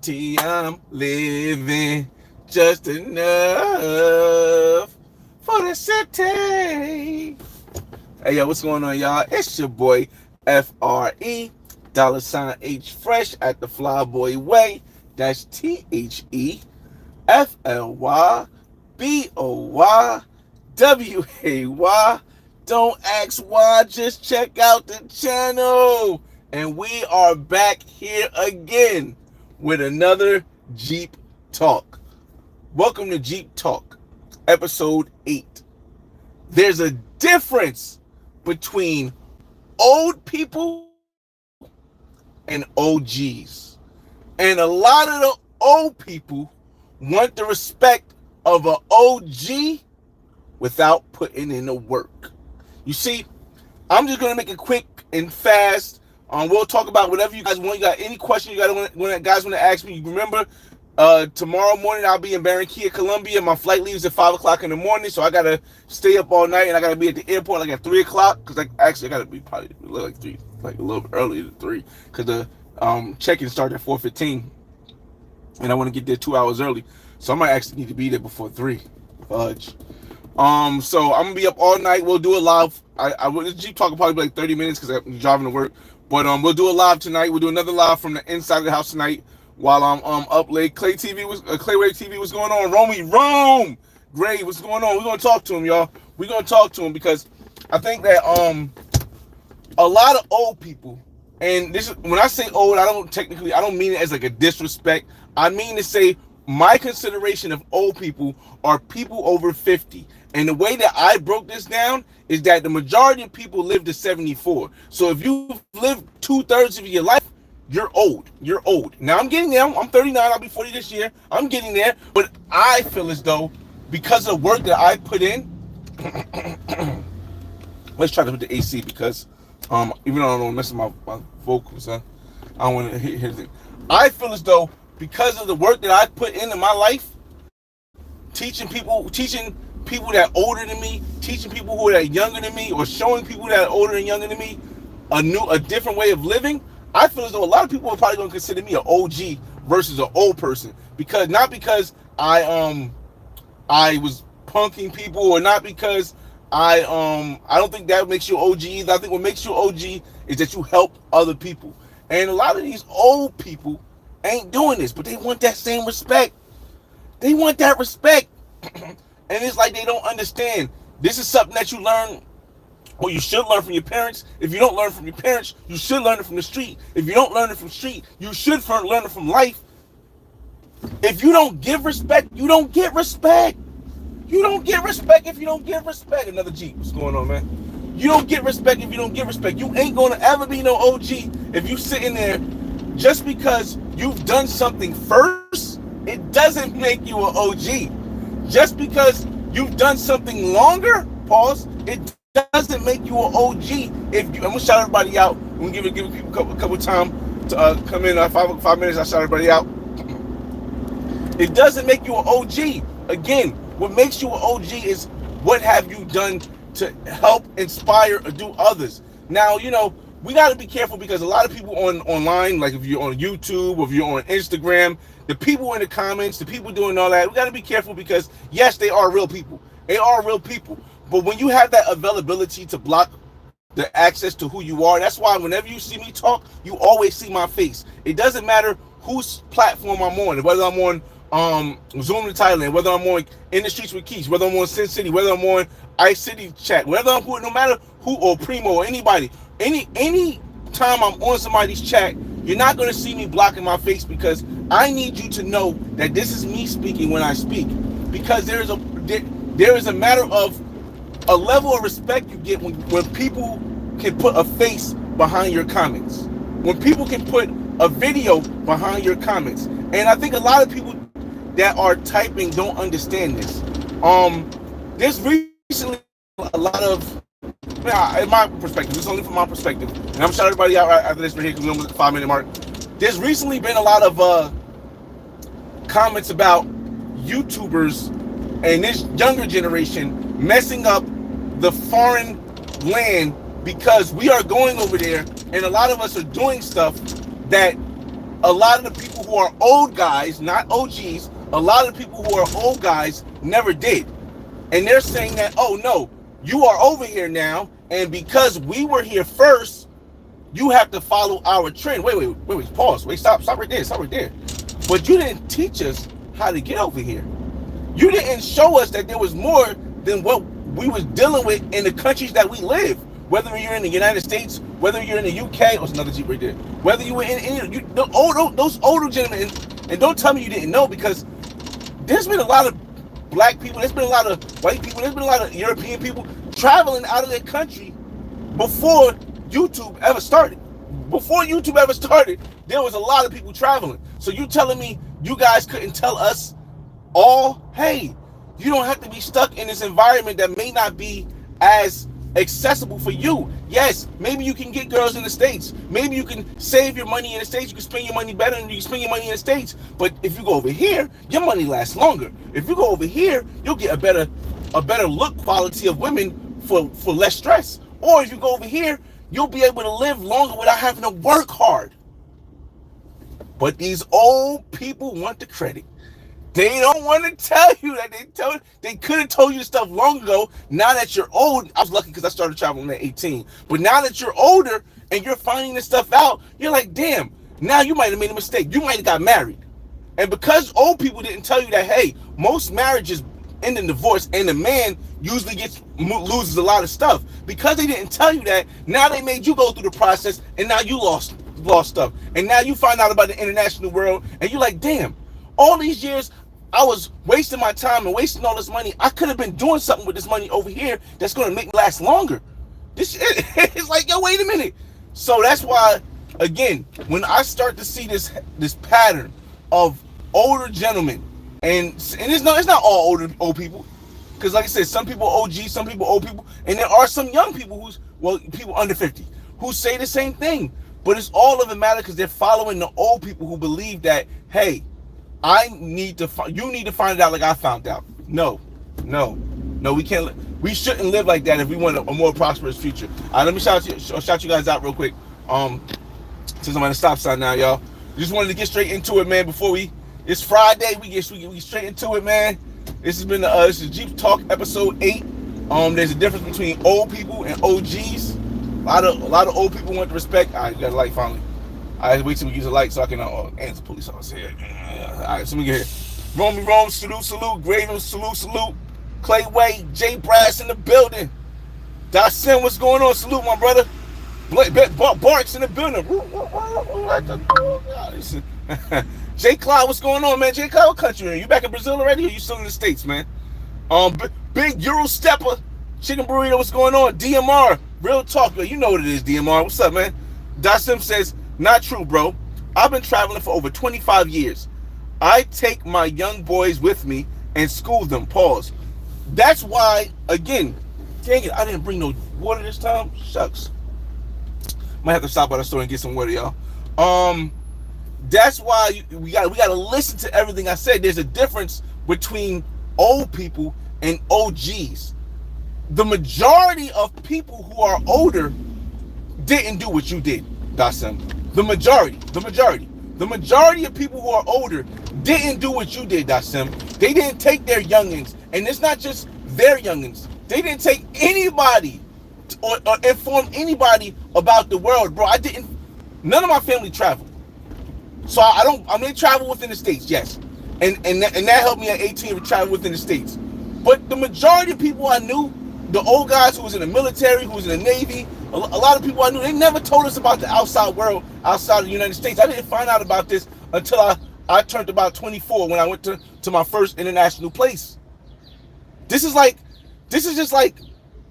city I'm living, just enough for the city. Hey, yo, what's going on, y'all? It's your boy, FRE, $H Fresh at the Flyboy Way. That's THEFLYBOYWAY. Don't ask why, just check out the channel. And we are back here again with another Jeep Talk. Welcome to Jeep Talk, episode 8. There's a difference between old people and OGs. And a lot of the old people want the respect of an OG without putting in the work. You see, I'm just going to make it quick and fast. We'll talk about whatever you guys want. You got any question you guys want to ask me? You remember, tomorrow morning I'll be in Barranquilla, Colombia. My flight leaves at 5 o'clock in the morning, so I got to stay up all night, and I got to be at the airport like at 3 o'clock, because I got to be probably like 3, like a little bit earlier than 3, because the check-in started at 4:15, and I want to get there 2 hours early, so I might actually need to be there before 3. Fudge. So I'm gonna be up all night. We'll do a live. This Jeep Talk will probably be like 30 minutes because I'm driving to work. But we'll do a live tonight. We'll do another live from the inside of the house tonight while I'm up late. Claywave TV, what's going on? Rome, Gray, what's going on? We're gonna talk to him, y'all. We're gonna talk to him because I think that a lot of old people, and this is, when I say old, I don't mean it as like a disrespect. I mean to say my consideration of old people are people over 50. And the way that I broke this down is that the majority of people live to 74. So if you've lived 2/3 of your life, you're old. You're old. Now I'm getting there. I'm 39. I'll be 40 this year. I'm getting there. But I feel as though because of the work that I put in, let's try to put the AC because even though I don't want to mess with my vocals, I don't want to hit it. I feel as though because of the work that I put into my life, teaching people that older than me, teaching people who are younger than me, or showing people that are older and younger than me a different way of living, I feel as though a lot of people are probably going to consider me an OG versus an old person, not because I was punking people, or not because I don't think that makes you OG either. I think what makes you OG is that you help other people, and a lot of these old people ain't doing this, but they want that same respect. They want that respect. And it's like they don't understand. This is something that you learn, or you should learn from your parents. If you don't learn from your parents, you should learn it from the street. If you don't learn it from the street, you should learn it from life. If you don't give respect, you don't get respect. You don't get respect if you don't give respect. Another Jeep. What's going on, man? You don't get respect if you don't give respect. You ain't going to ever be no OG if you sitting there just because you've done something first. It doesn't make you an OG. Just because you've done something longer, pause, it doesn't make you an OG. I'm gonna shout everybody out. I'm gonna give people a couple time to come in. 5 minutes, I shout everybody out. It doesn't make you an OG. Again, what makes you an OG is what have you done to help inspire or do others. Now, we got to be careful because a lot of people online, like if you're on YouTube or if you're on Instagram, the people in the comments, the people doing all that, we got to be careful because, yes, they are real people. They are real people. But when you have that availability to block the access to who you are, that's why whenever you see me talk, you always see my face. It doesn't matter whose platform I'm on, whether I'm on Zoom to Thailand, whether I'm on In the Streets with Keys, whether I'm on Sin City, whether I'm on iCity Chat, whether I'm no matter who, or Primo or anybody. Any time I'm on somebody's chat, you're not going to see me blocking my face because I need you to know that this is me speaking when I speak. Because there is a matter of a level of respect you get when people can put a face behind your comments. When people can put a video behind your comments. And I think a lot of people that are typing don't understand this. There's recently a lot of, in my perspective, this is only from my perspective, and I'm shouting everybody out after this right here because we're almost at the 5-minute mark. There's recently been a lot of comments about YouTubers and this younger generation messing up the foreign land because we are going over there and a lot of us are doing stuff that a lot of the people who are old guys, not OGs, a lot of the people who are old guys never did. And they're saying that, oh no, you are over here now, and because we were here first, you have to follow our trend. Wait, pause. Wait, stop right there. But you didn't teach us how to get over here. You didn't show us that there was more than what we was dealing with in the countries that we live. Whether you're in the United States, whether you're in the UK, oh, it's another Jeep right there. Whether you were in those older gentlemen, and don't tell me you didn't know, because there's been a lot of black people, there's been a lot of white people, there's been a lot of European people traveling out of their country before YouTube ever started. Before YouTube ever started, there was a lot of people traveling. So you telling me you guys couldn't tell us all, hey, you don't have to be stuck in this environment that may not be as accessible for you. Yes, maybe you can get girls in the States. Maybe you can save your money in the States. You can spend your money better than you can spend your money in the States. But if you go over here, your money lasts longer. If you go over here, you'll get a better look quality of women for less stress. Or if you go over here, you'll be able to live longer without having to work hard. But these old people want the credit. They don't want to tell you that they could have told you the stuff long ago. Now that you're old, I was lucky because I started traveling at 18. But now that you're older and you're finding this stuff out, you're like, damn, now you might have made a mistake. You might have got married. And because old people didn't tell you that, hey, most marriages end in divorce and the man usually loses a lot of stuff. Because they didn't tell you that, now they made you go through the process and now you lost stuff. And now you find out about the international world and you're like, damn, all these years I was wasting my time and wasting all this money. I could have been doing something with this money over here that's going to make me last longer. This shit, it's like, yo, wait a minute. So that's why, again, when I start to see this pattern of older gentlemen, and it's not all old people, because like I said, some people OG, some people old people, and there are some young people people under 50 who say the same thing. But it's all of it matter because they're following the old people who believe that, hey, you need to find it out like I found out. No, we can't. We shouldn't live like that if we want a more prosperous future. All right, let me shout you guys out real quick. Since I'm at a stop sign now, y'all. Just wanted to get straight into it, man. It's Friday, we get straight into it, man. This has been this is Jeep Talk episode 8. There's a difference between old people and OGs. A lot of old people want the respect. All right, you got a light finally. I had to wait till we use a light so I can answer police officer here. All right, so let me get here. Rome, salute. Graven, salute. Clay Way, J Brass in the building. Dacin, what's going on? Salute, my brother. Barks in the building. J Cloud, what's going on, man? J Cloud, what country are you? You back in Brazil already, or you still in the States, man? Big Euro Stepper, Chicken Burrito, what's going on? DMR, real talk, yo. You know what it is, DMR. What's up, man? Dacin says, not true, bro. I've been traveling for over 25 years. I take my young boys with me and school them. Pause. That's why, again, dang it, I didn't bring no water this time. Shucks. Might have to stop by the store and get some water, y'all. That's why we got to listen to everything I said. There's a difference between old people and OGs. The majority of people who are older didn't do what you did, Dacin. The majority of people who are older didn't do what you did, Dacin. They didn't take their youngins, and it's not just their youngins. They didn't take anybody or inform anybody about the world, bro. None of my family traveled. So I may travel within the States, yes. And that helped me at 18 to travel within the States. But the majority of people I knew, the old guys who was in the military, who was in the Navy, a lot of people I knew, they never told us about the outside world, outside of the United States. I didn't find out about this until I turned about 24 when I went to my first international place. This is just like,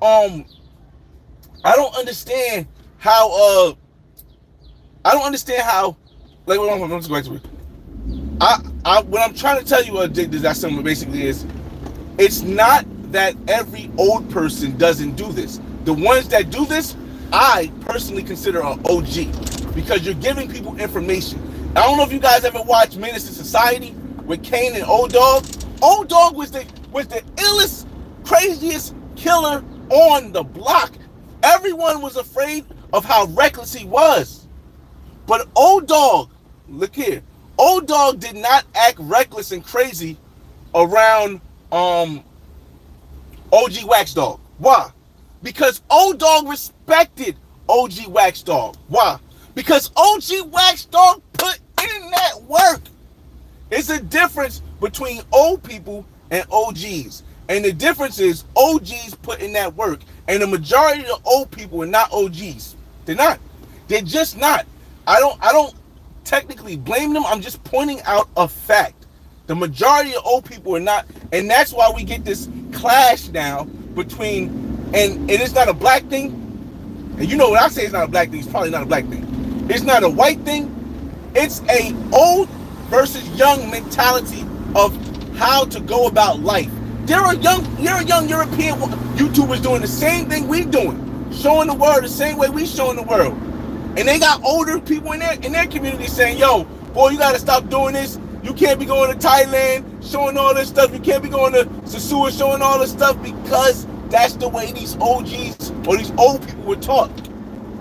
I don't understand how, like, I'm just going to it. What I'm trying to tell you, that something basically is, it's not that every old person doesn't do this. The ones that do this, I personally consider an OG because you're giving people information. I don't know if you guys ever watched Menace to Society with Kane and Old Dog. Old Dog was the illest, craziest killer on the block. Everyone was afraid of how reckless he was. But Old Dog look here. Old Dog did not act reckless and crazy around OG Wax Dog. Why? Because Old Dog respected OG Wax Dog. Why? Because OG Wax Dog put in that work. It's a difference between old people and OGs. And the difference is OGs put in that work. And the majority of old people are not OGs. They're not. They're just not. I don't technically blame them. I'm just pointing out a fact. The majority of old people are not, and that's why we get this clash now between, and it's not a black thing. And you know what I say it's not a black thing, it's probably not a black thing. It's not a white thing. It's a old versus young mentality of how to go about life. There are young European YouTubers doing the same thing we're doing, showing the world the same way we showing the world. And they got older people in their community saying, yo, boy, you gotta stop doing this. You can't be going to Thailand showing all this stuff. You can't be going to Sasua showing all this stuff, because that's the way these OGs or these old people were taught.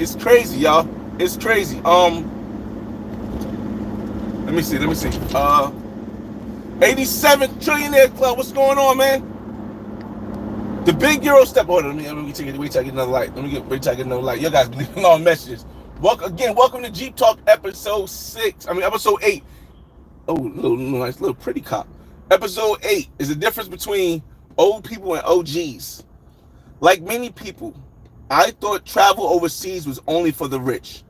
It's crazy, y'all. It's crazy. Let me see. 87 Trillionaire Club. What's going on, man? The big Euro step. Hold on, let me wait till I get another light. Wait till I get another light. You guys leaving long messages. Welcome to Jeep Talk episode 8. Oh, nice little pretty cop. Episode 8 is the difference between old people and OGs. Like many people, I thought travel overseas was only for the rich.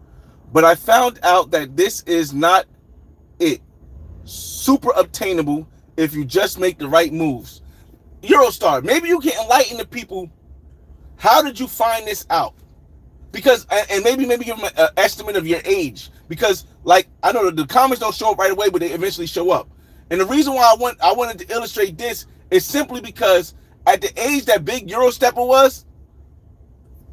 But I found out that this is not it. Super obtainable if you just make the right moves. Eurostar, maybe you can enlighten the people. How did you find this out? Because, and maybe give them an estimate of your age. Because, like, I know the comments don't show up right away, but they eventually show up. And the reason why I wanted to illustrate this is simply because at the age that Big Euro Stepper was,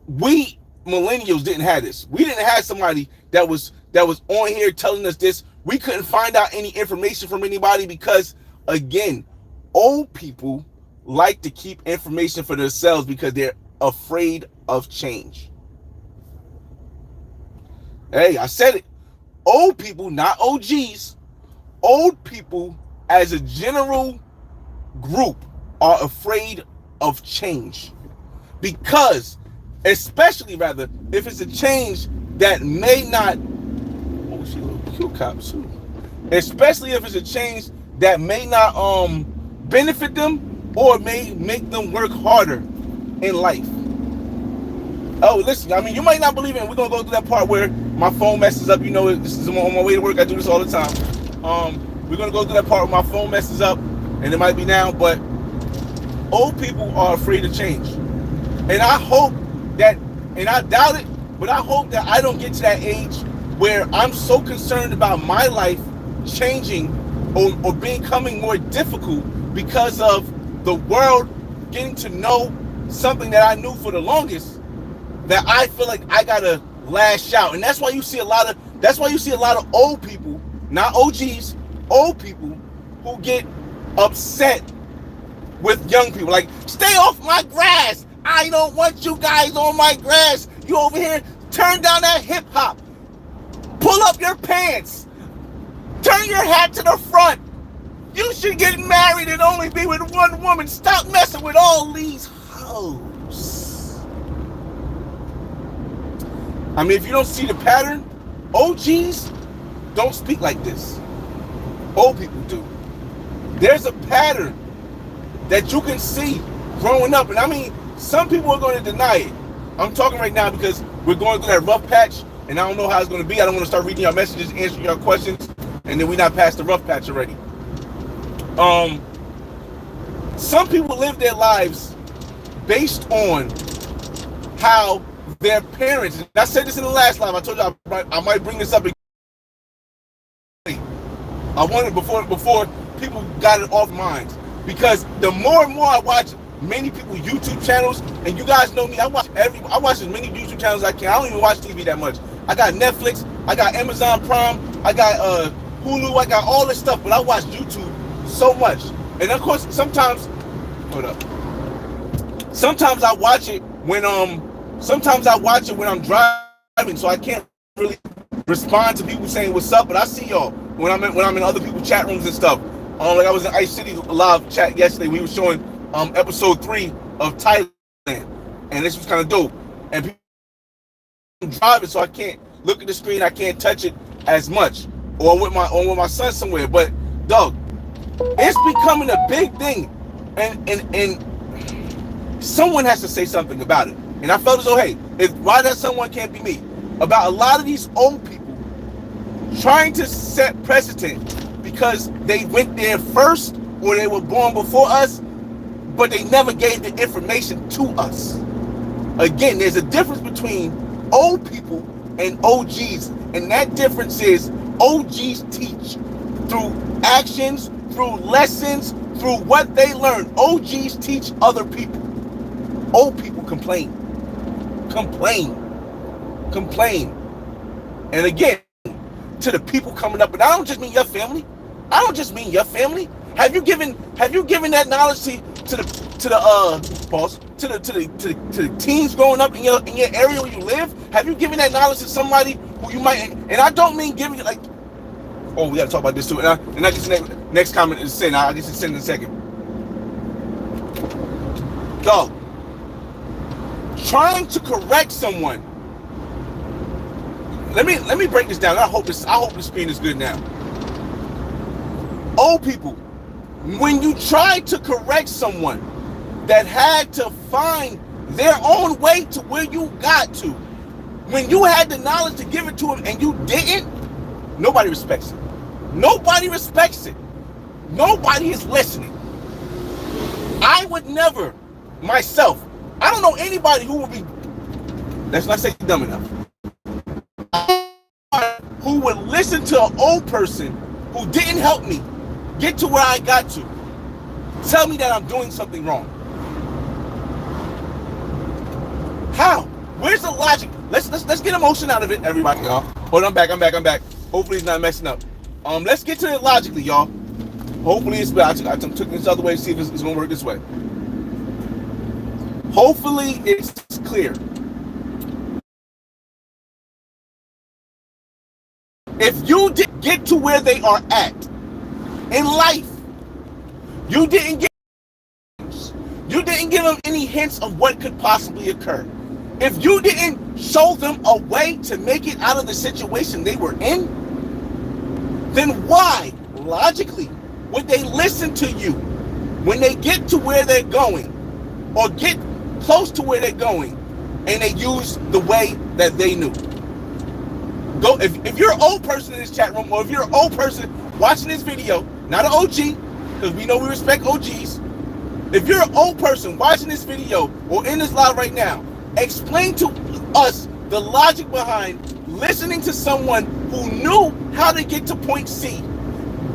we millennials didn't have this. We didn't have somebody that was on here telling us this. We couldn't find out any information from anybody because, again, old people like to keep information for themselves because they're afraid of change. Hey, I said it. Old people, not OGs. Old people, as a general group, are afraid of change. Because, especially rather, if it's a change that may not, oh, she a little cute cop too. Especially if it's a change that may not benefit them or may make them work harder in life. Oh, listen, I mean, you might not believe it. We're going to go through that part where my phone messes up. You know, this is on my way to work. I do this all the time. We're going to go through that part where my phone messes up, and it might be now, but old people are afraid of change. And I hope that, and I doubt it, but I hope that I don't get to that age where I'm so concerned about my life changing or becoming more difficult because of the world getting to know something that I knew for the longest, that I feel like I gotta lash out. And that's why you see a lot of old people, not OGs, old people who get upset with young people. Like, stay off my grass. I don't want you guys on my grass. You over here, turn down that hip hop. Pull up your pants. Turn your hat to the front. You should get married and only be with one woman. Stop messing with all these hoes. I mean, if you don't see the pattern, OGs don't speak like this. Old people do. There's a pattern that you can see growing up. And I mean, some people are going to deny it. I'm talking right now because we're going through that rough patch, and I don't know how it's going to be. I don't want to start reading your messages, answering your questions, and then we're not past the rough patch already. Some people live their lives based on how their parents, and I said this in the last live, I told you I might bring this up again. I wanted before people got it off minds, because the more and more I watch many people's YouTube channels, and you guys know me, I watch as many YouTube channels as I can. I don't even watch TV that much. I got Netflix, I got Amazon Prime, I got Hulu, I got all this stuff, but I watch YouTube so much. And of course, sometimes I watch it when I'm driving, so I can't really respond to people saying what's up, but I see y'all when I'm in other people's chat rooms and stuff. Like I was in Ice City live chat yesterday. We were showing episode 3 of Thailand, and this was kind of dope. And people driving, so I can't look at the screen. I can't touch it as much, or with my son somewhere. But dog, it's becoming a big thing, and someone has to say something about it. And I felt as though, hey, why that someone can't be me? About a lot of these old people trying to set precedent because they went there first or they were born before us, but they never gave the information to us. Again, there's a difference between old people and OGs, and that difference is OGs teach through actions, through lessons, through what they learn. OGs teach other people. Old people complain. And again, to the people coming up, and I don't just mean your family. Have you given that knowledge to the teens growing up in your area where you live? Have you given that knowledge to somebody who you might? And I don't mean giving it like, oh, we got to talk about this too. And I guess the next comment is sin. I guess it's sin in a second. Dog, trying to correct someone. Let me break this down. I hope the screen is good now. Old people, when you try to correct someone that had to find their own way to where you got to, when you had the knowledge to give it to them and you didn't, nobody respects it. Nobody respects it. Nobody is listening. I would never, myself, I don't know anybody who would be, let's not say dumb enough, who would listen to an old person who didn't help me get to where I got to, tell me that I'm doing something wrong. How? Where's the logic? Let's get emotion out of it, everybody, y'all. Hold on, I'm back. Hopefully it's not messing up. Let's get to it logically, y'all. Hopefully it's better. I took this other way to see if it's gonna work this way. Hopefully it's clear. If you didn't get to where they are at in life, you didn't give them any hints of what could possibly occur. If you didn't show them a way to make it out of the situation they were in, then why, logically, would they listen to you when they get to where they're going or get close to where they're going and they use the way that they knew? Go, if you're an old person in this chat room, or if you're an old person watching this video, not an OG, because we know we respect OGs. If you're an old person watching this video or in this live right now, explain to us the logic behind listening to someone who knew how to get to point C,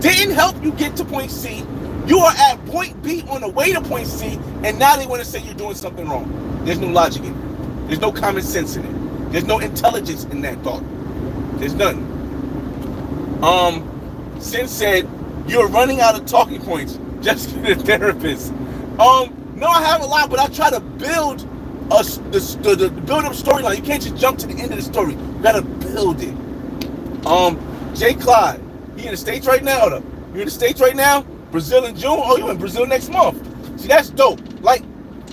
didn't help you get to point C, you are at point B on the way to point C, and now they want to say you're doing something wrong. There's no logic in it. There's no common sense in it. There's no intelligence in that thought. There's none. Sin said, you're running out of talking points. Just get a therapist. No, I have a lot, but I try to build the build-up storyline. You can't just jump to the end of the story. You gotta build it. Jay Clyde, he in the States right now, though. You in the States right now? Brazil in June? Oh, you in Brazil next month. See, that's dope. Like,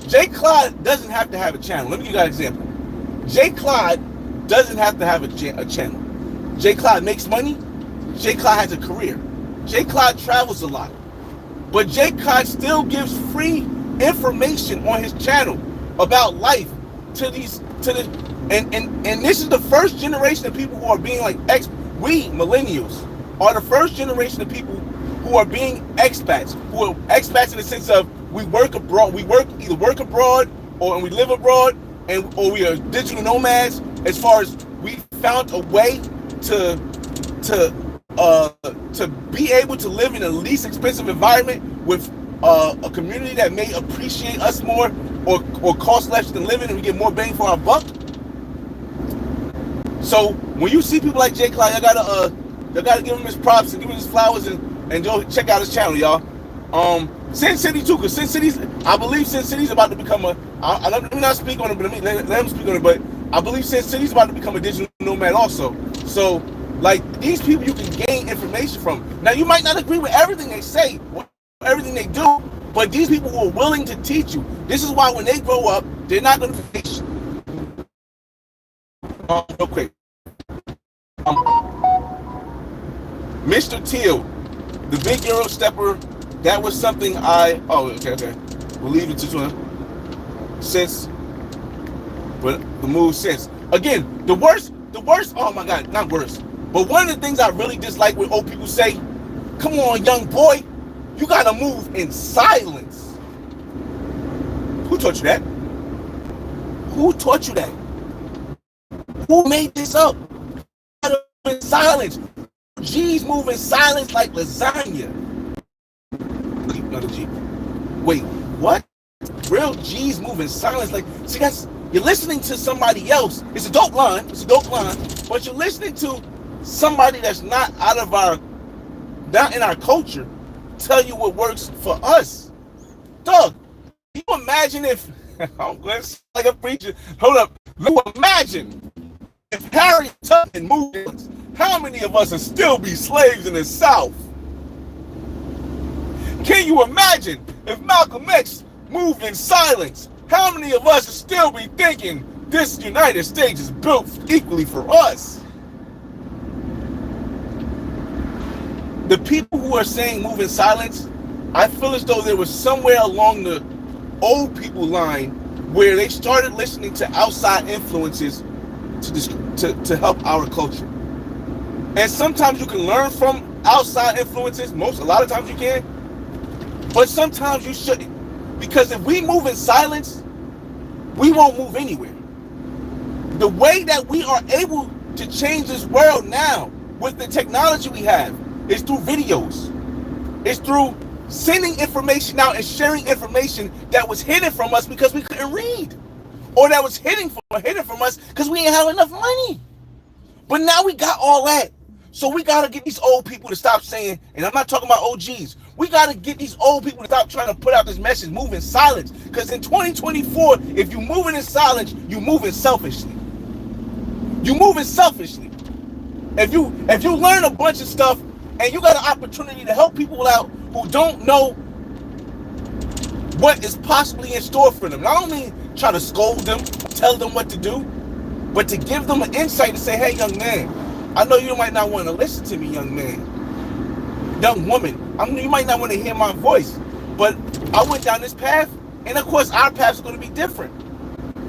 Jay Clyde doesn't have to have a channel. Let me give you an example. Jay Clyde doesn't have to have a channel. Jay Clyde makes money. Jay Clyde has a career. Jay Clyde travels a lot. But Jay Clyde still gives free information on his channel about life and this is the first generation of people who are being like we millennials are the first generation of people who are being expats, who are expats in the sense of we work abroad, either work abroad or we live abroad, or we are digital nomads, as far as we found a way to be able to live in the least expensive environment with a community that may appreciate us more or cost less than living, and we get more bang for our buck. So when you see people like Jay Clyde, you gotta give him his props and give him his flowers and go check out his channel, y'all. Sin City too, because I believe Sin City's about to become let me not speak on it, but let him speak on it. But I believe Sin City's about to become a digital nomad also. So, like, these people you can gain information from. Now, you might not agree with everything they say, everything they do, but these people who are willing to teach you. This is why when they grow up, they're not going to be real quick. Mr. Teal, the big Euro stepper, that was something okay. We'll leave it to him. Since, but the move since. Again, the worst, oh my God, not worse. But one of the things I really dislike when old people say, come on, young boy, you gotta move in silence. Who taught you that? Who taught you that? Who made this up? You gotta move in silence. G's move in silence like lasagna. Another G. Wait, what? Real G's move in silence like, see, that's, you're listening to somebody else. It's a dope line, but you're listening to somebody that's not in our culture tell you what works for us. Doug, can you imagine if, I'm going to like a preacher, hold up, you imagine if Harriet Tubman moved, how many of us would still be slaves in the South? Can you imagine if Malcolm X moved in silence? How many of us would still be thinking this United States is built equally for us? The people who are saying move in silence, I feel as though there was somewhere along the old people line where they started listening to outside influences to help our culture. And sometimes you can learn from outside influences. A lot of times you can. But sometimes you shouldn't. Because if we move in silence, we won't move anywhere. The way that we are able to change this world now with the technology we have is through videos. It's through sending information out and sharing information that was hidden from us because we couldn't read. Or that was hidden from us because we didn't have enough money. But now we got all that. So we got to get these old people to stop saying, and I'm not talking about OGs, we got to get these old people to stop trying to put out this message, move in silence. Because in 2024, if you're moving in silence, you're moving selfishly. You're moving selfishly. If you learn a bunch of stuff and you got an opportunity to help people out who don't know what is possibly in store for them. Not only try to scold them, tell them what to do, but to give them an insight to say, hey, young man, I know you might not want to listen to me, young man, young woman. You might not want to hear my voice, but I went down this path, and of course our paths are going to be different.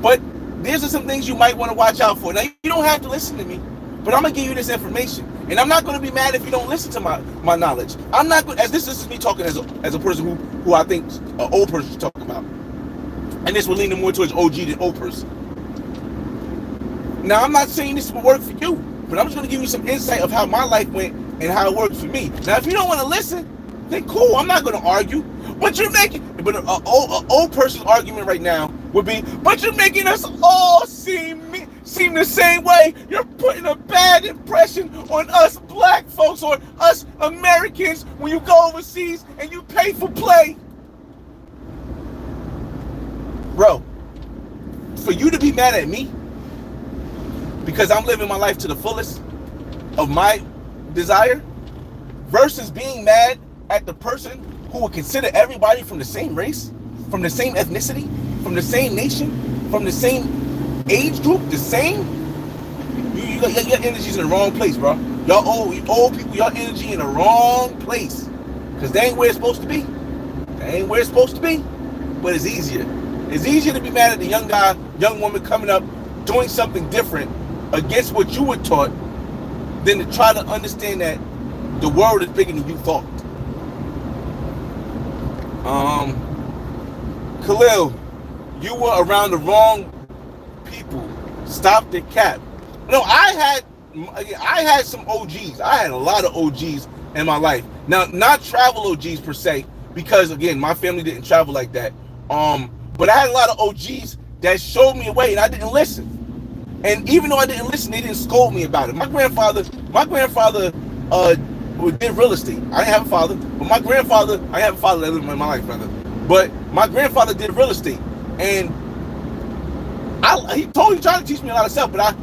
But these are some things you might want to watch out for. Now, you don't have to listen to me, but I'm going to give you this information. And I'm not going to be mad if you don't listen to my knowledge. I'm not going, as this is me talking as a person who I think an old person should talk about. And this will lean more towards OG than old person. Now, I'm not saying this will work for you, but I'm just going to give you some insight of how my life went and how it worked for me. Now, if you don't want to listen, then cool, I'm not going to argue. But an old person's argument right now would be, but you're making us all seem the same way. You're putting a bad impression on us black folks or us Americans when you go overseas and you pay for play. Bro, for you to be mad at me because I'm living my life to the fullest of my desire versus being mad at the person who would consider everybody from the same race, from the same ethnicity, from the same nation, from the same age group, the same. Your energy's in the wrong place, bro. Y'all old people, y'all energy in the wrong place. Because they ain't where it's supposed to be. They ain't where it's supposed to be. But it's easier. It's easier to be mad at the young guy, young woman coming up, doing something different against what you were taught than to try to understand that the world is bigger than you thought. Khalil, you were around the wrong people. Stop the cap. No, I had some OGs. I had a lot of OGs in my life. Now, not travel OGs per se, because again, my family didn't travel like that. But I had a lot of OGs that showed me a way, and I didn't listen. And even though I didn't listen, they didn't scold me about it. My grandfather did real estate. I didn't have a father, but I didn't have a father that lived in my life, brother. But my grandfather did real estate, and he tried to teach me a lot of stuff, but I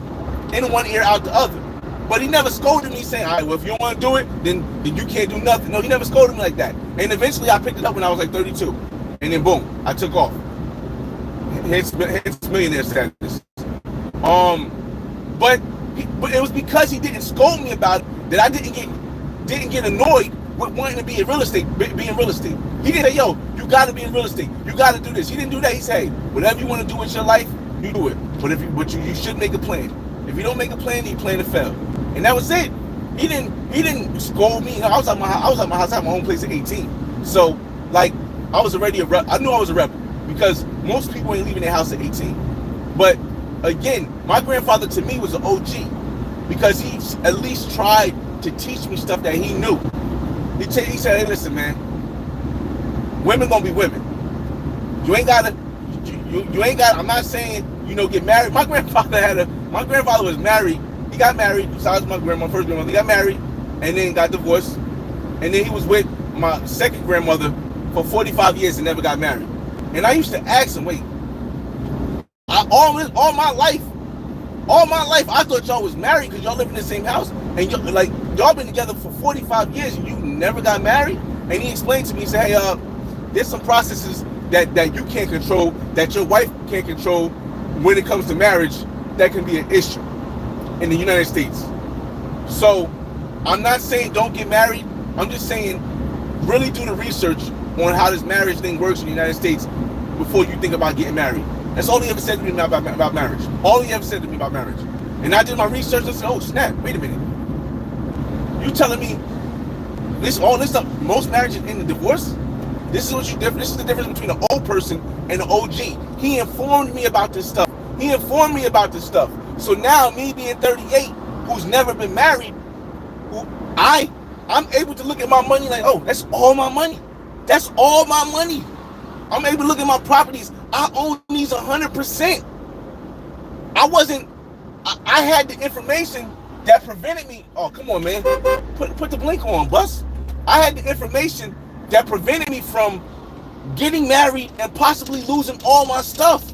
in one ear out the other. But he never scolded me saying, all right, well, if you don't want to do it, then you can't do nothing. No, he never scolded me like that. And eventually I picked it up when I was like 32. And then boom, I took off. Hence millionaire status. But it was because he didn't scold me about it that I didn't get annoyed with wanting to be in real estate, being real estate. He didn't say, yo, you got to be in real estate. You got to do this. He didn't do that. He said, hey, whatever you want to do with your life, you do it. But you should make a plan. If you don't make a plan, you plan to fail. And that was it. He didn't scold me. I was at my house. I had my own place at 18. So like I was already a rebel. I knew I was a rebel because most people ain't leaving their house at 18. But again, my grandfather to me was an OG because he at least tried to teach me stuff that he knew. He said, hey, listen, man, women gonna be women. You ain't gotta, I'm not saying, get married. My grandfather was married. He got married, besides my first grandmother, he got married and then got divorced. And then he was with my second grandmother for 45 years and never got married. And I used to ask him, wait, all my life, I thought y'all was married because y'all live in the same house. And y'all been together for 45 years and you never got married? And he explained to me, he said, hey, there's some processes that you can't control, that your wife can't control when it comes to marriage, that can be an issue in the United States. So I'm not saying don't get married. I'm just saying really do the research on how this marriage thing works in the United States before you think about getting married. That's all he ever said to me about marriage. All he ever said to me about marriage. And I did my research and said, oh snap, wait a minute. You telling me all this stuff, most marriages end in divorce? This is the difference between an old person and an OG. He informed me about this stuff. So now me being 38, who's never been married, I'm able to look at my money like, oh, that's all my money. That's all my money. I'm able to look at my properties. I own these 100%. I had the information that prevented me. Oh, come on, man. Put the blinker on, bus. I had the information that prevented me from getting married and possibly losing all my stuff.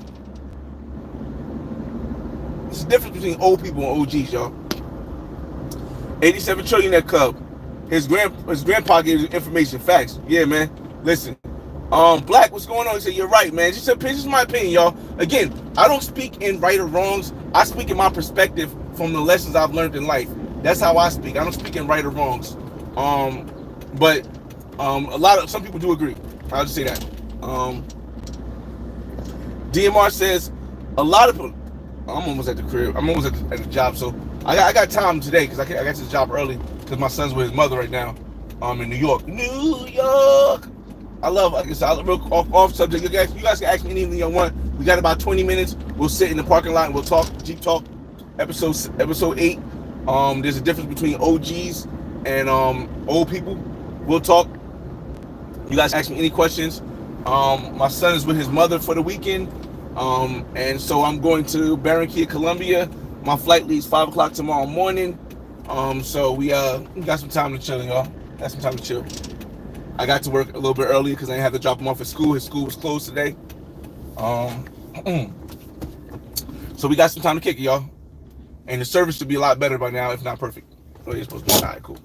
There's a difference between old people and OGs, y'all. 87 trillionaire club. His grandpa gave his information, facts. Yeah, man. Listen. Black, what's going on? He said, you're right, man. Just my opinion, y'all. Again, I don't speak in right or wrongs. I speak in my perspective from the lessons I've learned in life. That's how I speak. I don't speak in right or wrongs. But some people do agree. I'll just say that. DMR says a lot of people. I'm almost at the crib. I'm almost at the job, so I got time today because I got to the job early because my son's with his mother right now. In New York. I love, like I said, real off subject. You guys can ask me anything you want. We got about 20 minutes. We'll sit in the parking lot and we'll talk. Jeep Talk, episode 8. There's a difference between OGs and old people. We'll talk. You guys ask me any questions. My son is with his mother for the weekend. And so I'm going to Barranquilla, Colombia. My flight leaves 5 o'clock tomorrow morning. So we got some time to chill, y'all. Got some time to chill. I got to work a little bit earlier because I didn't have to drop him off at school. His school was closed today. So we got some time to kick it, y'all. And the service should be a lot better by now, if not perfect. Oh, you're supposed to be. All right, cool.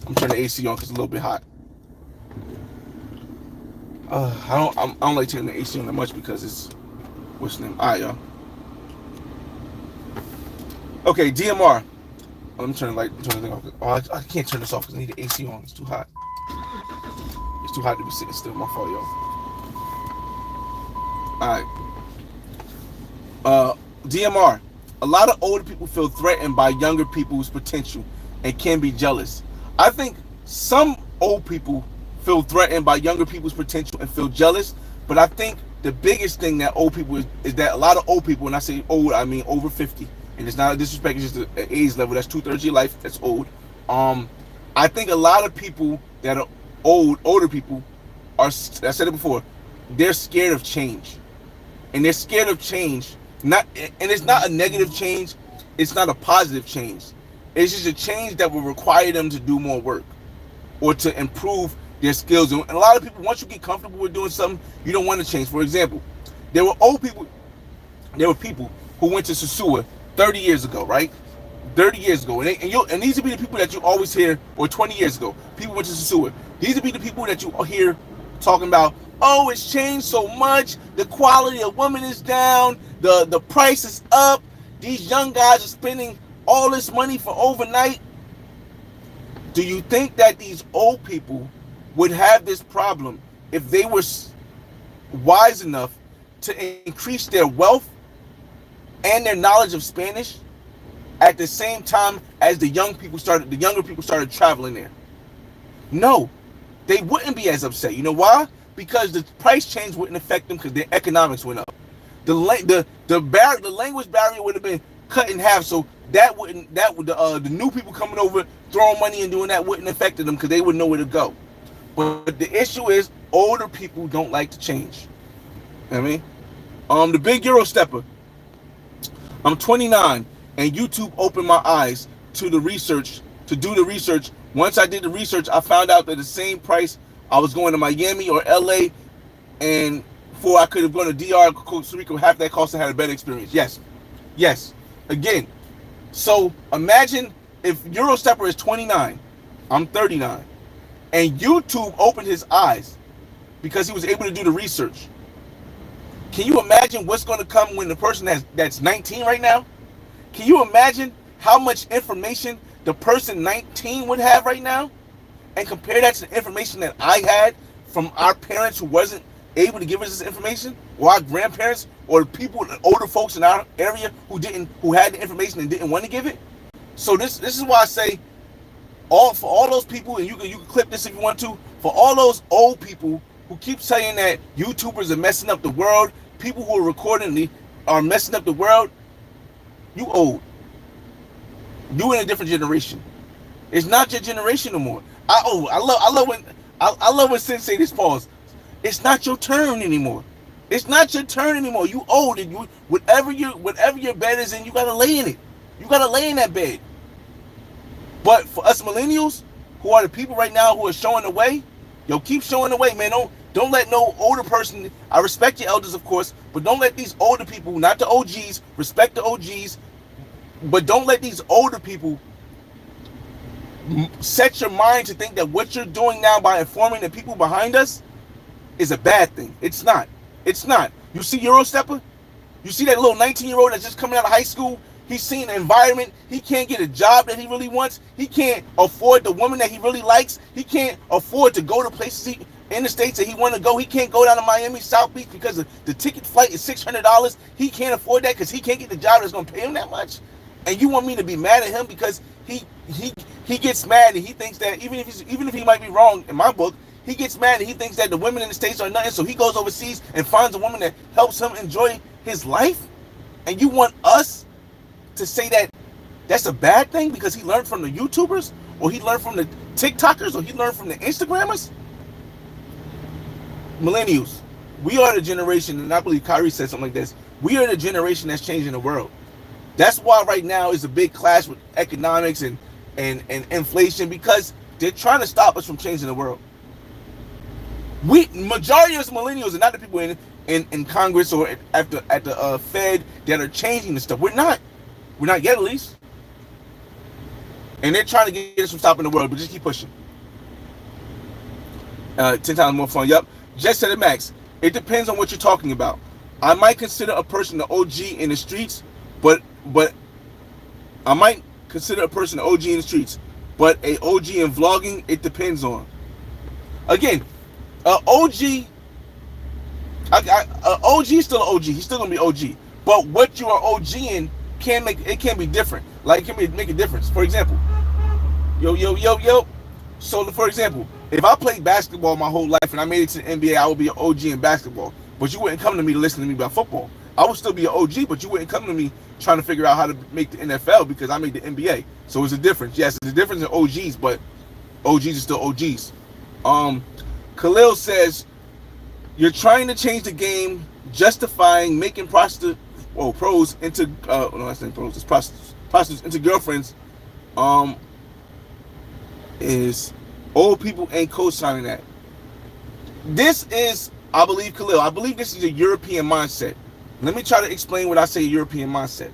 I'm turning the AC on because it's a little bit hot. I don't like turning the AC on that much because it's what's the name? All right, y'all. Okay, DMR. Let me turn the thing off. Oh, I can't turn this off because I need the AC on. It's too hot. It's too hot to be sitting still. My fault, y'all. All right. DMR. A lot of older people feel threatened by younger people's potential and can be jealous. I think some old people feel threatened by younger people's potential and feel jealous. But I think the biggest thing that old people is that a lot of old people, when I say old, I mean over 50. And it's not a disrespect, it's just an age level. That's 2/3 of your life. That's old. I think a lot of people that are older people are, I said it before, they're scared of change. And they're scared of change. And it's not a negative change. It's not a positive change. It's just a change that will require them to do more work or to improve their skills. And a lot of people, once you get comfortable with doing something, you don't want to change. For example, there were people who went to Sasua 30 years ago, right? 30 years ago, and these would be the people that you always hear, or 20 years ago, people went to the sewer. These would be the people that you hear talking about, oh, it's changed so much, the quality of women is down, the price is up, these young guys are spending all this money for overnight. Do you think that these old people would have this problem if they were wise enough to increase their wealth and their knowledge of Spanish at the same time as the younger people started traveling there? No, they wouldn't be as upset. You know why? Because the price change wouldn't affect them because their economics went up. The language barrier would have been cut in half, so the new people coming over throwing money and doing that wouldn't affect them because they would know where to go. But the issue is older people don't like to change. You know what I mean? The big Euro stepper. I'm 29 and YouTube opened my eyes to do the research. Once I did the research, I found out that the same price I was going to Miami or LA, and before I could have gone to DR, Costa Rica, half that cost, and had a better experience. Yes. Again, so imagine if Eurostepper is 29, I'm 39, and YouTube opened his eyes because he was able to do the research. Can you imagine what's going to come when the person that's 19 right now? Can you imagine how much information the person 19 would have right now? And compare that to the information that I had from our parents who wasn't able to give us this information, or our grandparents, or the people, the older folks in our area who had the information and didn't want to give it. So this is why I say, for all those people, and you can clip this if you want to, for all those old people who keep saying that YouTubers are messing up the world, people who are recording are messing up the world, you old. You in a different generation. It's not your generation no more. I love when Sensei this pause. It's not your turn anymore. It's not your turn anymore. You old, and whatever your bed is in, you gotta lay in it. You gotta lay in that bed. But for us millennials, who are the people right now who are showing the way, keep showing the way, man. Don't let no older person. I respect your elders, of course, but don't let these older people, not the OGs, respect the OGs, but don't let these older people set your mind to think that what you're doing now by informing the people behind us is a bad thing. It's not. You see Eurostepper? You see that little 19-year-old that's just coming out of high school? He's seeing the environment. He can't get a job that he really wants. He can't afford the woman that he really likes. He can't afford to go to places in the States that he want to go. He can't go down to Miami, South Beach because the ticket flight is $600. He can't afford that because he can't get the job that's going to pay him that much. And you want me to be mad at him because he gets mad and he thinks that even if he might be wrong in my book, he gets mad and he thinks that the women in the States are nothing, so he goes overseas and finds a woman that helps him enjoy his life? And you want us to say that that's a bad thing because he learned from the YouTubers, or he learned from the TikTokers, or he learned from the Instagrammers? Millennials, we are the generation, and I believe Kyrie said something like this, we are the generation that's changing the world. That's why right now is a big clash with economics and inflation, because they're trying to stop us from changing the world. Majority of us millennials are not the people in Congress or at the Fed that are changing the stuff. We're not yet, at least. And they're trying to get us from stopping the world, but just keep pushing. 10 times more fun. Yep. Just said it, Max. It depends on what you're talking about. I might consider a person the OG in the streets, but I might consider a person an OG in the streets, but a OG in vlogging, it depends on. Again, OG, OG is still an OG. He's still gonna be OG. But what you are OGing can be different. Like it can make a difference. For example, yo. So for example, if I played basketball my whole life and I made it to the NBA, I would be an OG in basketball. But you wouldn't come to me to listen to me about football. I would still be an OG, but you wouldn't come to me trying to figure out how to make the NFL because I made the NBA. So it's a difference. Yes, it's a difference in OGs, but OGs are still OGs. Khalil says, you're trying to change the game, justifying making pros into prostitutes into girlfriends. Is old people ain't co-signing that. This is, I believe, Khalil, I believe this is a European mindset. Let me try to explain what I say a European mindset.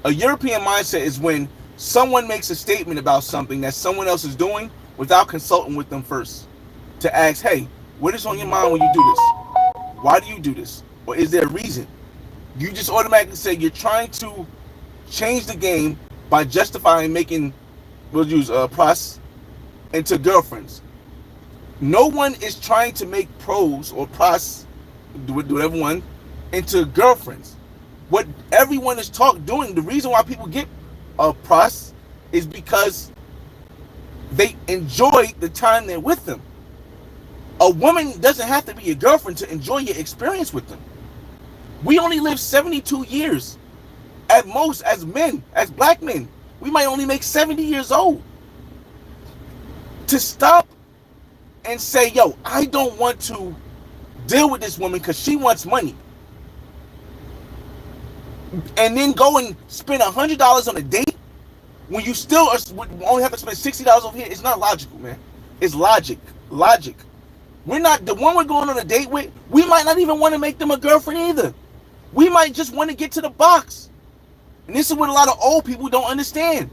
A European mindset is when someone makes a statement about something that someone else is doing without consulting with them first to ask, hey, what is on your mind when you do this? Why do you do this? Or is there a reason? You just automatically say you're trying to change the game by justifying making, we'll use pros into girlfriends. No one is trying to make pros or pros, do whatever one, into girlfriends. What everyone is doing, the reason why people get pros is because they enjoy the time they're with them. A woman doesn't have to be your girlfriend to enjoy your experience with them. We only live 72 years. At most, as men, as black men, we might only make 70 years old. To stop and say, yo, I don't want to deal with this woman because she wants money, and then go and spend $100 on a date when you still only have to spend $60 over here, it's not logical, man. It's logic. We're not, the one we're going on a date with, we might not even want to make them a girlfriend either. We might just want to get to the box. And this is what a lot of old people don't understand.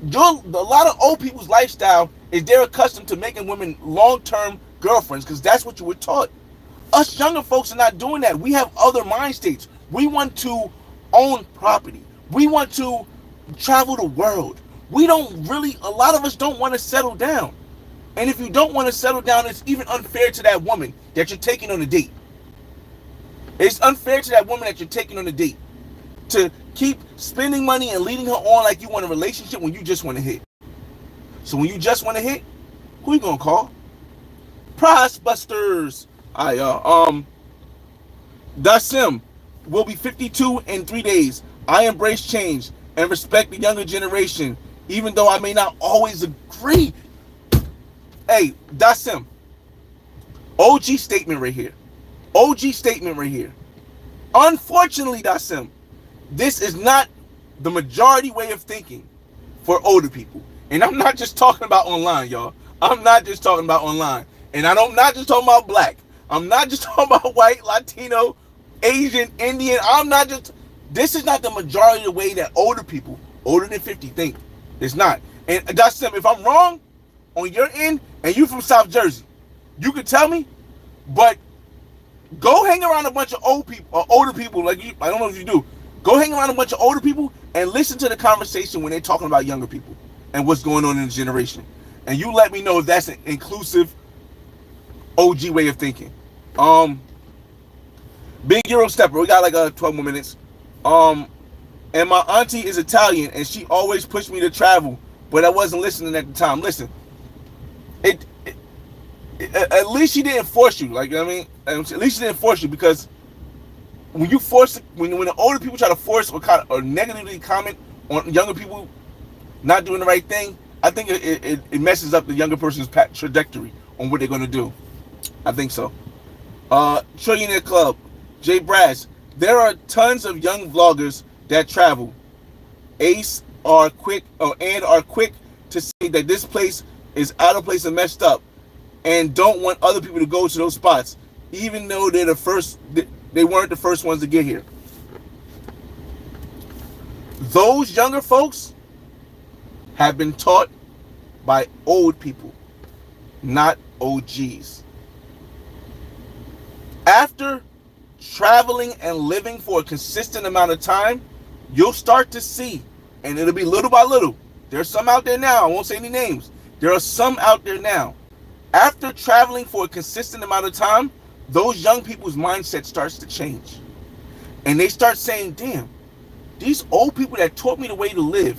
A lot of old people's lifestyle is they're accustomed to making women long-term girlfriends because that's what you were taught. Us younger folks are not doing that. We have other mind states. We want to own property. We want to travel the world. We don't really, a lot of us don't want to settle down. And if you don't want to settle down, it's even unfair to that woman that you're taking on a date. It's unfair to that woman that you're taking on a date to keep spending money and leading her on like you want a relationship when you just want to hit. So when you just want to hit, who you gonna call? Price Busters. Alright, y'all. Dasim will be 52 in 3 days. I embrace change and respect the younger generation, even though I may not always agree. Hey, Dasim. OG statement right here. OG statement right here. Unfortunately, Dasim, this is not the majority way of thinking for older people. And I'm not just talking about online, y'all. I'm not just talking about online. And I'm not just talking about black. I'm not just talking about white, Latino, Asian, Indian. This is not the majority of the way that older people, older than 50, think. It's not. And Dasim, if I'm wrong on your end, and you from South Jersey, you can tell me, but go hang around a bunch of old people, or older people, like you, I don't know if you do. Go hang around a bunch of older people and listen to the conversation when they're talking about younger people and what's going on in the generation. And you let me know if that's an inclusive OG way of thinking. Big Euro Stepper, we got like 12 more minutes. And my auntie is Italian and she always pushed me to travel, but I wasn't listening at the time. Listen, at least she didn't force you. Like, I mean, at least she didn't force you, because when you force, when the older people try to force or negatively comment on younger people not doing the right thing, I think it messes up the younger person's trajectory on what they're going to do. I think so. Trillionaire Club, Jay Brass. There are tons of young vloggers that travel. Ace are quick to say that this place is out of place and messed up, and don't want other people to go to those spots, even though they're the first. They weren't the first ones to get here. Those younger folks have been taught by old people, not OGs. After traveling and living for a consistent amount of time, you'll start to see, and it'll be little by little. There's some out there now, I won't say any names. There are some out there now. After traveling for a consistent amount of time, those young people's mindset starts to change. And they start saying, damn, these old people that taught me the way to live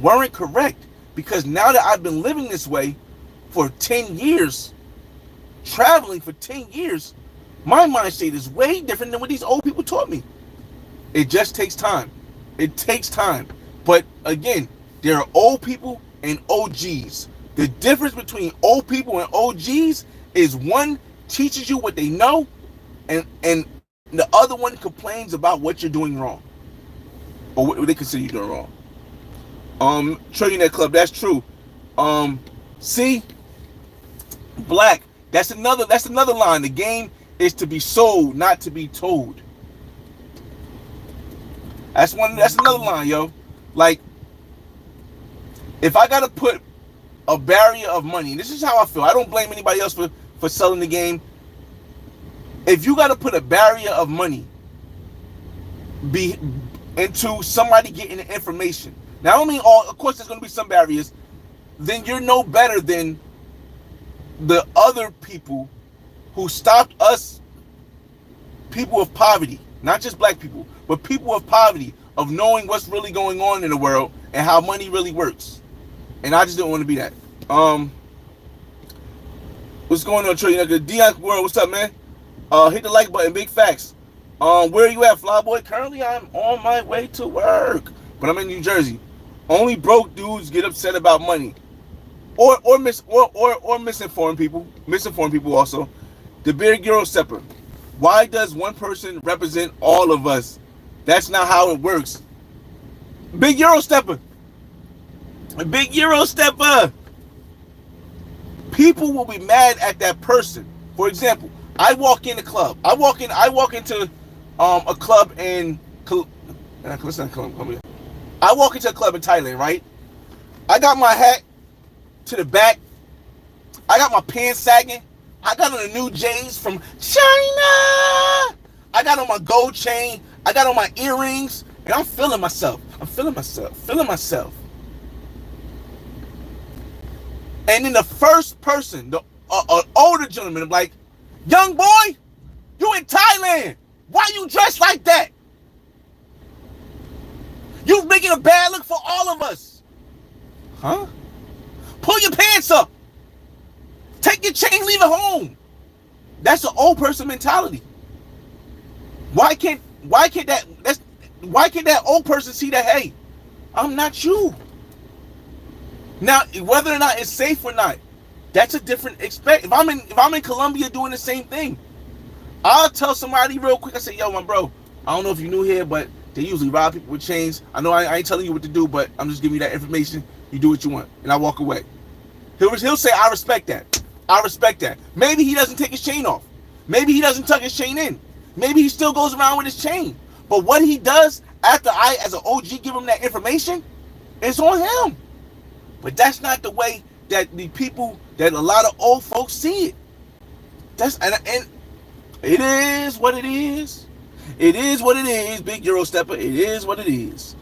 weren't correct, because now that I've been living this way for 10 years, traveling for 10 years, my mindset is way different than what these old people taught me. It just takes time. It takes time. But again, there are old people and OGs. The difference between old people and OGs is one teaches you what they know, and the other one complains about what you're doing wrong, or what they consider you doing wrong. Trillionaire Club, that's true. See, black, that's another line. The game is to be sold, not to be told. That's another line, yo. Like, If I gotta put a barrier of money, and this is how I feel. I don't blame anybody else for selling the game. If you gotta put a barrier of money be into somebody getting the information. Now I don't mean all, of course there's gonna be some barriers, then you're no better than the other people who stopped us, people of poverty, not just black people, but people of poverty, of knowing what's really going on in the world and how money really works. And I just didn't want to be that. What's going on, Trey? Dion World, what's up, man? Hit the like button, big facts. Where are you at, Flyboy? Currently, I'm on my way to work, but I'm in New Jersey. Only broke dudes get upset about money, or misinformed people. Misinformed people also. The big Euro stepper. Why does one person represent all of us? That's not how it works. Big Euro stepper. Big Euro stepper. People will be mad at that person. For example, I walk in a club. I walk into a club in I walk into a club in Thailand, right? I got my hat to the back. I got my pants sagging. I got on the new J's from China. I got on my gold chain. I got on my earrings. And I'm feeling myself. Feeling myself. And then the first person, an older gentleman, I'm like, young boy, you in Thailand. Why you dressed like that? You making a bad look for all of us. Huh? Pull your pants up. Take your chain, leave it home. That's an old person mentality. Why can't that old person see that, hey, I'm not you? Now, whether or not it's safe or not, that's a different expect. If I'm in Colombia doing the same thing, I'll tell somebody real quick. I say, yo, my bro, I don't know if you're new here, but they usually rob people with chains. I know I ain't telling you what to do, but I'm just giving you that information. You do what you want, and I walk away. He'll say, I respect that. I respect that. Maybe he doesn't take his chain off. Maybe he doesn't tuck his chain in. Maybe he still goes around with his chain. But what he does after I, as an OG, give him that information, it's on him. But that's not the way that the people, that a lot of old folks see it. And it is what it is. It is what it is, Big Euro Stepper. It is what it is.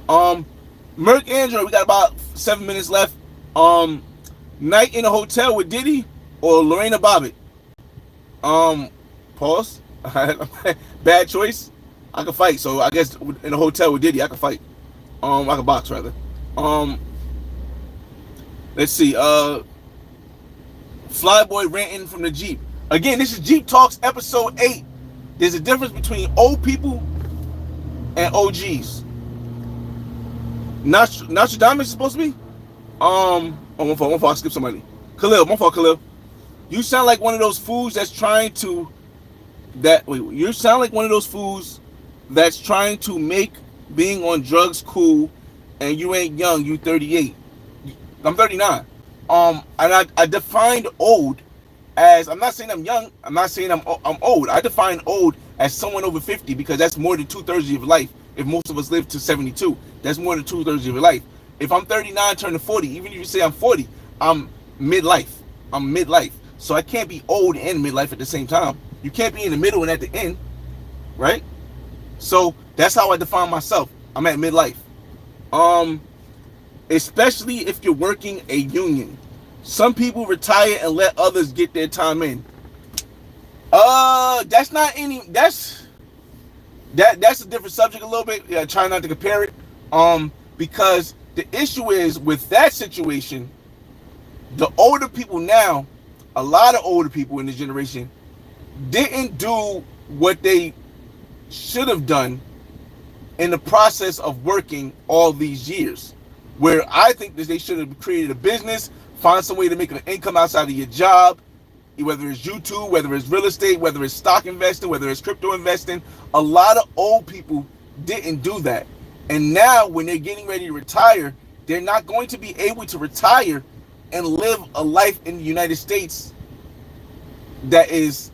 Merc Andrew, we got about 7 minutes left. Night in a hotel with Diddy or Lorena Bobbitt? Pause. Bad choice. I can fight, so I guess in a hotel with Diddy, I can fight. I can box rather. Let's see. Flyboy ranting from the Jeep. Again, this is Jeep Talks episode 8. There's a difference between old people and OGs. Nostradamus is supposed to be? One fault, I skipped somebody. Khalil, my fault, Khalil. You sound like one of those fools that's trying to you sound like one of those fools that's trying to make being on drugs cool, and you ain't young, you 38. I'm 39. And I defined old as, I'm not saying I'm young, I'm not saying I'm old. I define old as someone over 50 because that's more than 2/3 of your life. If most of us live to 72, that's more than 2/3 of your life. If I'm 39 turning 40, even if you say I'm 40, I'm midlife. So I can't be old and midlife at the same time. You can't be in the middle and at the end, right? So that's how I define myself. I'm at midlife. Especially if you're working a union. Some people retire and let others get their time in. That's a different subject a little bit. Yeah, try not to compare it. Because the issue is with that situation, the older people now, a lot of older people in this generation didn't do what they should have done in the process of working all these years. Where I think that they should have created a business, find some way to make an income outside of your job, whether it's YouTube, whether it's real estate, whether it's stock investing, whether it's crypto investing. A lot of old people didn't do that. And now when they're getting ready to retire, they're not going to be able to retire and live a life in the United States that is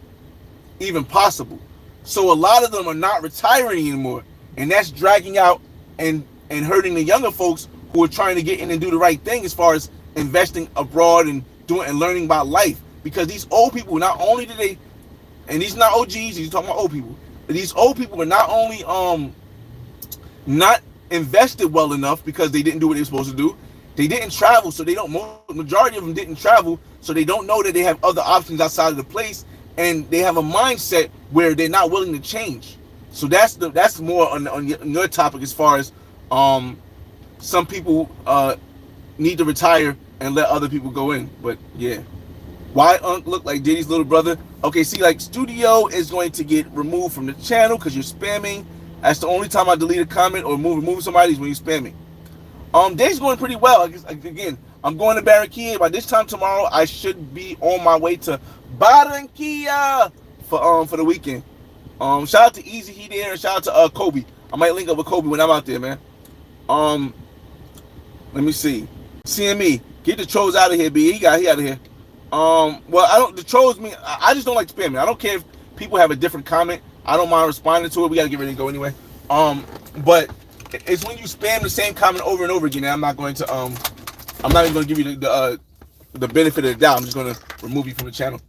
even possible. So a lot of them are not retiring anymore. And that's dragging out and hurting the younger folks who are trying to get in and do the right thing as far as investing abroad and doing and learning about life. Because these old people, not only do they, and these not OGs, these talking about old people. These old people are not only not invested well enough because they didn't do what they were supposed to do. They didn't travel, so they don't. Majority of them didn't travel, so they don't know that they have other options outside of the place, and they have a mindset where they're not willing to change. So that's more on your topic as far as some people need to retire and let other people go in. But yeah, why Unc look like Diddy's little brother? Okay, see, like Studio is going to get removed from the channel because you're spamming. That's the only time I delete a comment or remove somebody is when you're spamming. Day's going pretty well. Again, I'm going to Barranquilla. By this time tomorrow, I should be on my way to Barranquilla for the weekend. Shout out to Easy, he there, and shout out to Kobe. I might link up with Kobe when I'm out there, man. Let me see. CME, get the trolls out of here, B. He out of here. Well, the trolls mean I just don't like spamming. I don't care if people have a different comment. I don't mind responding to it. We gotta get ready to go anyway. But it's when you spam the same comment over and over again. I'm not going to I'm not even going to give you the benefit of the doubt. I'm just going to remove you from the channel.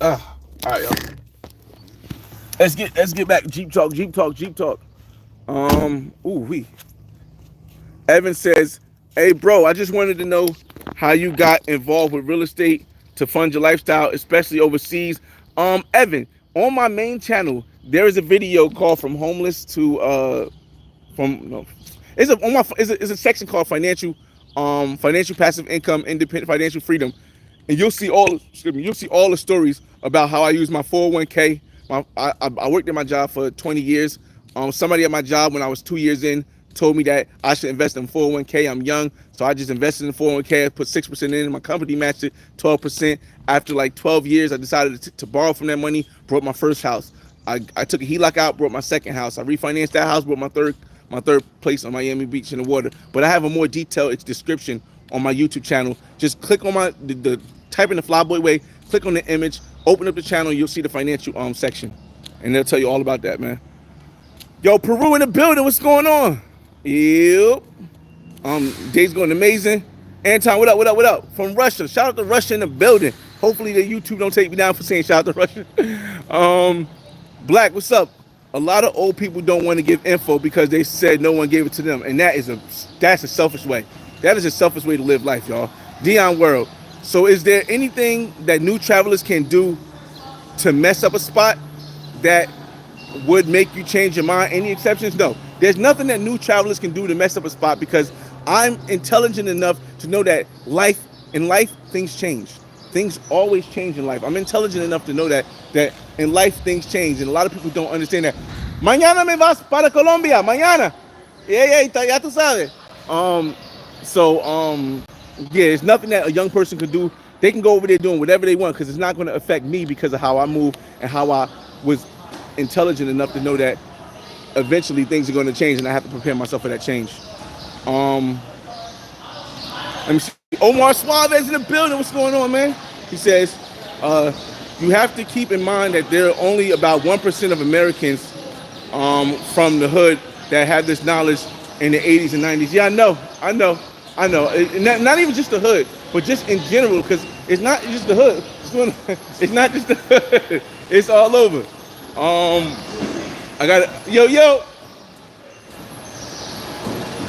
All right, y'all. Let's get back. Jeep talk. Evan says, "Hey, bro, I just wanted to know how you got involved with real estate to fund your lifestyle, especially overseas." Evan, on my main channel, there is a video called "From Homeless to It's a section called financial passive income, independent financial freedom, and you'll see all the stories about how I use my 401k. I worked at my job for 20 years. Somebody at my job when I was 2 years in told me that I should invest in 401k. I'm young, so I just invested in 401k. I put 6% in. My company matched it 12%. After like 12 years, I decided to borrow from that money. Brought my first house. I took a HELOC out. Brought my second house. I refinanced that house. Brought my third place on Miami Beach in the water. But I have a more detailed description on my YouTube channel. Just click on the type in the Flyboy Way. Click on the image. Open up the channel. You'll see the financial section, and they'll tell you all about that, man. Yo, Peru in the building. What's going on? Yep. Day's going amazing. Anton, what up? From Russia. Shout out to Russia in the building. Hopefully the YouTube don't take me down for saying shout out to Russia. Black, what's up? A lot of old people don't want to give info because they said no one gave it to them, and that's a selfish way. That is a selfish way to live life, y'all. Dion World. So is there anything that new travelers can do to mess up a spot that would make you change your mind? Any exceptions? No. There's nothing that new travelers can do to mess up a spot because I'm intelligent enough to know that in life, things change. Things always change in life. I'm intelligent enough to know that in life, things change. And a lot of people don't understand that. Mañana me vas para Colombia. Mañana. Yeah, ya tú sabes. Yeah, there's nothing that a young person could do. They can go over there doing whatever they want because it's not going to affect me because of how I move and how I was intelligent enough to know that eventually things are going to change and I have to prepare myself for that change. Let me see. Omar Suarez in the building. What's going on, man? He says, you have to keep in mind that there are only about 1% of Americans from the hood that have this knowledge in the 80s and 90s. Yeah, I know. Not even just the hood, but just in general, because it's not just the hood. It's not just the hood. It's all over. I got it. Yo.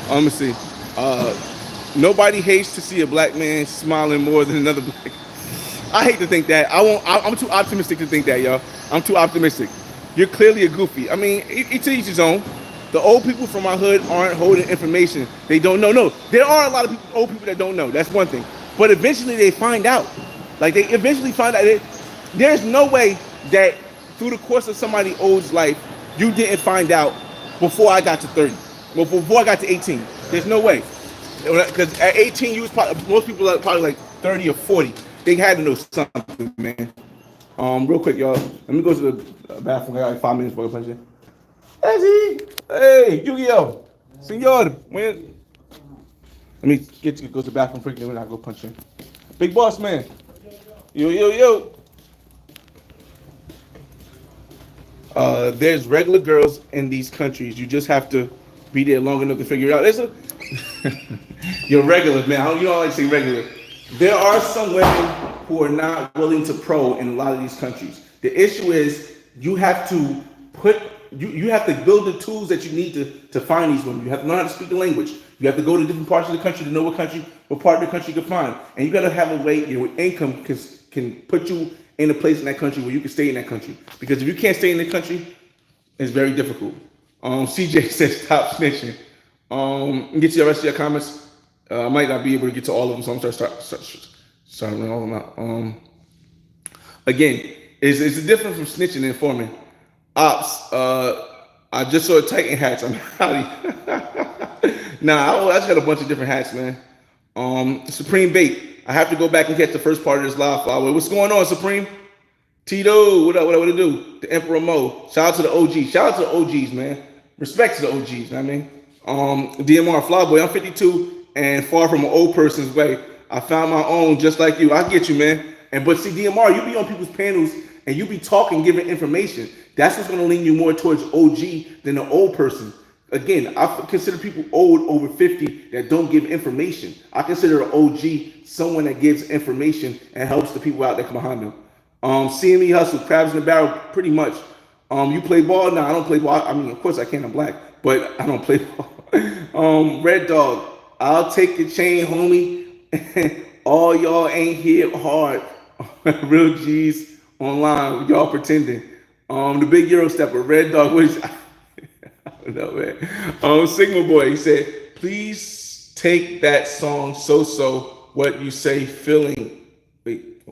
Let me see. Nobody hates to see a black man smiling more than another black. I hate to think that. I'm too optimistic to think that, y'all. I'm too optimistic. You're clearly a goofy. I mean, each to each his own. The old people from my hood aren't holding information. They don't know. No, there are a lot of old people that don't know. That's one thing. But eventually they find out. Like they eventually find out. There's no way that through the course of somebody old's life, you didn't find out before I got to 30. Well, before I got to 18. There's no way. Because at 18, most people are probably like 30 or 40. They had to know something, man. Real quick, y'all. Let me go to the bathroom. I got like 5 minutes before I punch in. Hey, Yu-Gi-Oh! Senor, when? Let me go to the bathroom quickly when I go punch in. Big boss, man. Yo. There's regular girls in these countries. You just have to be there long enough to figure it out. You're regular, man. You don't like to say regular. There are some women who are not willing to pro in a lot of these countries. The issue is you have to you have to build the tools that you need to find these women. You have to learn how to speak the language. You have to go to different parts of the country to know what part of the country you can find. And you got to have a way your income can put you in a place in that country where you can stay in that country. Because if you can't stay in the country, it's very difficult. CJ says stop snitching. Get to the rest of your comments. I might not be able to get to all of them, so I'm going to start running all of them out. Again, it's a difference from snitching and informing. Ops, I just saw Titan hats. I'm howdy. Nah, I just got a bunch of different hats, man. Supreme Bait. I have to go back and catch the first part of this live flower. What's going on, Supreme? Tito, what to do? The Emperor Mo. Shout out to the OGs. Shout out to the OGs, man. Respect to the OGs, you know what I mean? DMR Flyboy, I'm 52 and far from an old person's way. I found my own just like you. I get you, man. But see, DMR, you be on people's panels and you be talking, giving information. That's what's going to lean you more towards OG than an old person. Again, I consider people old over 50 that don't give information. I consider an OG someone that gives information and helps the people out that come behind them. CME hustle, crabs in the barrel, pretty much. You play ball? No, I don't play ball. I mean, of course I can. I'm black, but I don't play ball. Red Dog, I'll take your chain, homie. All y'all ain't hit hard. Real G's online. Y'all pretending. The big Euro stepper, Red Dog. What is? I don't know, man. Sigma Boy, he said, please take that song so what you say feeling. Wait.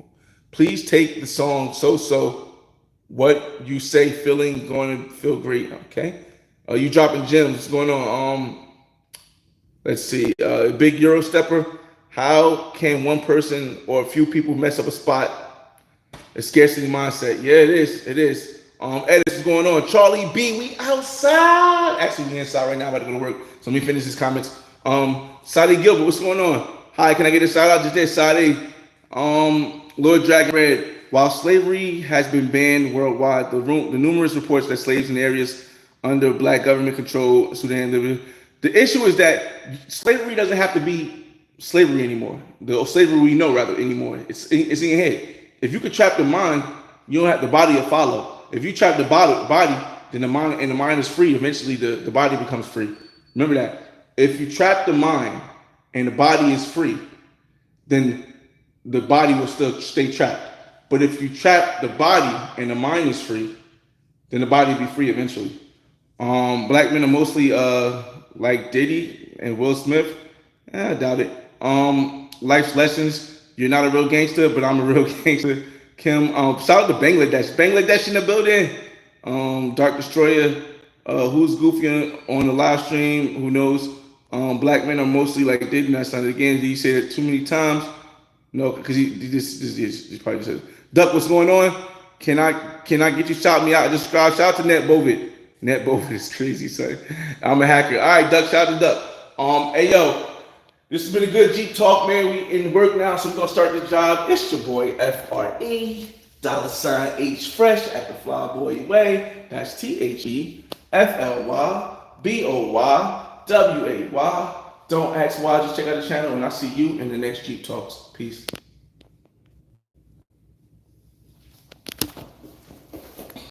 Please take the song so what you say feeling going to feel great. Okay. You dropping gems. What's going on? Let's see. Big Euro stepper. How can one person or a few people mess up a spot? A scarcity mindset. Yeah, it is. It is. Edis, what's going on? Charlie B, we outside. Actually, we inside right now. I'm about to go to work. So let me finish his comments. Sadi Gilbert, what's going on? Hi, can I get a shout out? Just there, Sadi. Lord Dragon Red, while slavery has been banned worldwide, the numerous reports that slaves in areas under black government control, Sudan, the issue is that slavery doesn't have to be slavery anymore. The slavery we know, rather, anymore. It's in your head. If you could trap the mind, you don't have the body to follow. If you trap the body, then the mind is free. Eventually, the body becomes free. Remember that. If you trap the mind and the body is free, then the body will still stay trapped. But if you trap the body and the mind is free, then the body will be free eventually. Black men are mostly like Diddy and Will Smith. I doubt it. Life's lessons. You're not a real gangster, but I'm a real gangster. Kim, shout out to Bangladesh. Bangladesh in the building. Dark Destroyer. Who's goofy on the live stream? Who knows? Black men are mostly like Diddy. That's not again. Did he say it too many times? No, because he probably said, Duck, what's going on? Can I get you shout me out? Just shout out to Net Bovid. Net Bovid is crazy, son. I'm a hacker. All right, Duck, shout out to Duck. Hey yo, this has been a good Jeep talk, man. We in work now, so we're gonna start the job. It's your boy FRE $H Fresh at the Flyboy Way. That's THEFLYBOYWAY. Don't ask why, just check out the channel, and I'll see you in the next Jeep Talks. Peace.